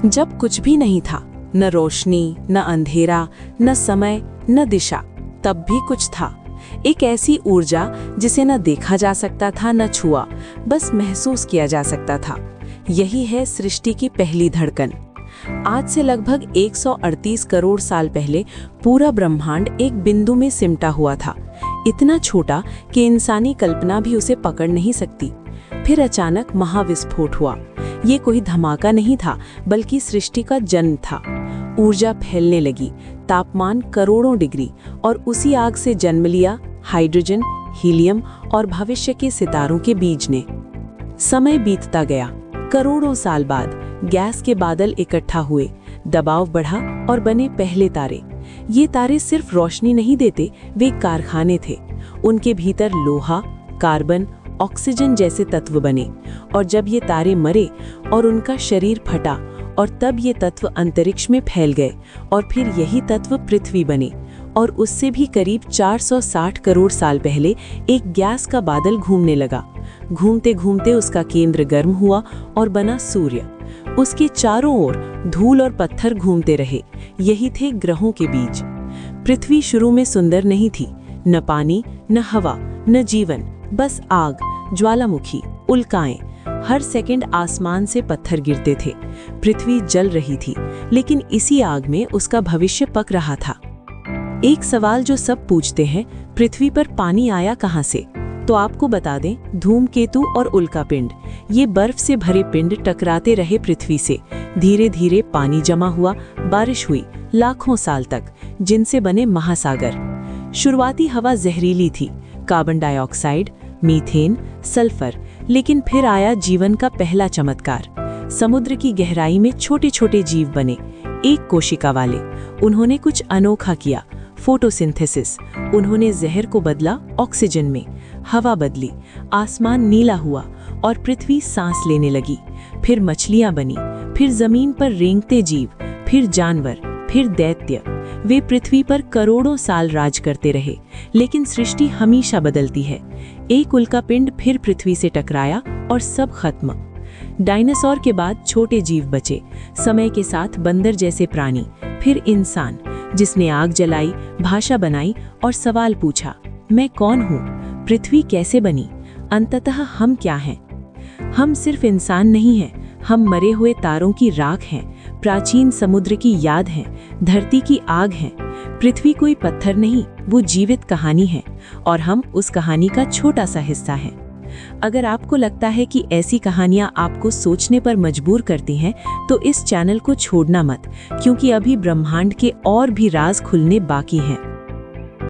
जब कुछ भी नहीं था, न रोशनी, न अंधेरा, न समय, न दिशा, तब भी कुछ था। एक ऐसी ऊर्जा जिसे न देखा जा सकता था, न छुआ, बस महसूस किया जा सकता था। यही है सृष्टि की पहली धड़कन। आज से लगभग 138 करोड़ साल पहले पूरा ब्रह्मांड एक बिंदु में सिमटा हुआ था, इतना छोटा कि इंसानी कल्पना भी उसे पकड़ नहीं सकती। फिर अचानक महाविस्फोट हुआ। ये कोई धमाका नहीं था, बल्कि सृष्टि का जन्म था। ऊर्जा फैलने लगी, तापमान करोड़ों डिग्री, और उसी आग से जन्म लिया हाइड्रोजन, हीलियम और भविष्य के सितारों के बीज ने। समय बीतता गया। करोड़ों साल बाद गैस के बादल इकट्ठा हुए, दबाव बढ़ा और बने पहले तारे। ये तारे सिर्फ रोशनी नहीं देते, वे कारखाने थे। उनके भीतर लोहा, कार्बन, ऑक्सीजन जैसे तत्व बने, और जब ये तारे मरे और उनका शरीर फटा, और तब ये तत्व अंतरिक्ष में फैल गए, और फिर यही तत्व पृथ्वी बने। और उससे भी करीब 460 करोड़ साल पहले एक गैस का बादल घूमने लगा। घूमते घूमते उसका केंद्र गर्म हुआ और बना सूर्य। उसके चारों ओर धूल और पत्थर घूमते रहे। यही थे ग्रहों के बीज। पृथ्वी शुरू में सुंदर नहीं थी, न पानी, न हवा, न जीवन, बस आग, ज्वालामुखी, उल्काएं। हर सेकंड आसमान से पत्थर गिरते थे। पृथ्वी जल रही थी, लेकिन इसी आग में उसका भविष्य पक रहा था। एक सवाल जो सब पूछते हैं, पृथ्वी पर पानी आया कहां से? तो आपको बता दें, धूमकेतु और उल्कापिंड, ये बर्फ से भरे पिंड टकराते रहे पृथ्वी से। धीरे धीरे पानी जमा हुआ, बारिश हुई लाखों साल तक, जिनसे बने महासागर। शुरुआती हवा जहरीली थी, कार्बन डाइऑक्साइड, मीथेन, सल्फर। लेकिन फिर आया जीवन का पहला चमत्कार। समुद्र की गहराई में छोटे छोटे जीव बने, एक कोशिका वाले। उन्होंने कुछ अनोखा किया, फोटोसिंथेसिस। उन्होंने जहर को बदला ऑक्सीजन में, हवा बदली, आसमान नीला हुआ और पृथ्वी सांस लेने लगी। फिर मछलियां बनी, फिर जमीन पर रेंगते जीव, फिर जानवर, फिर दैत्य। वे पृथ्वी पर करोड़ों साल राज करते रहे, लेकिन सृष्टि हमेशा बदलती है। एक उल्कापिंड फिर पृथ्वी से टकराया और सब खत्म। डायनासोर के बाद छोटे जीव बचे, समय के साथ बंदर जैसे प्राणी, फिर इंसान, जिसने आग जलाई, भाषा बनाई और सवाल पूछा, मैं कौन हूँ? पृथ्वी कैसे बनी? अंततः हम क्या हैं? हम सिर्फ इंसान नहीं हैं, हम मरे हुए तारों की राख हैं, प्राचीन समुद्र की याद हैं, धरती की आग हैं। पृथ्वी कोई पत्थर नहीं, वो जीवित कहानी है, और हम उस कहानी का छोटा सा हिस्सा हैं। अगर आपको लगता है कि ऐसी कहानियां आपको सोचने पर मजबूर करती हैं, तो इस चैनल को छोड़ना मत, क्योंकि अभी ब्रह्मांड के और भी राज खुलने बाकी हैं।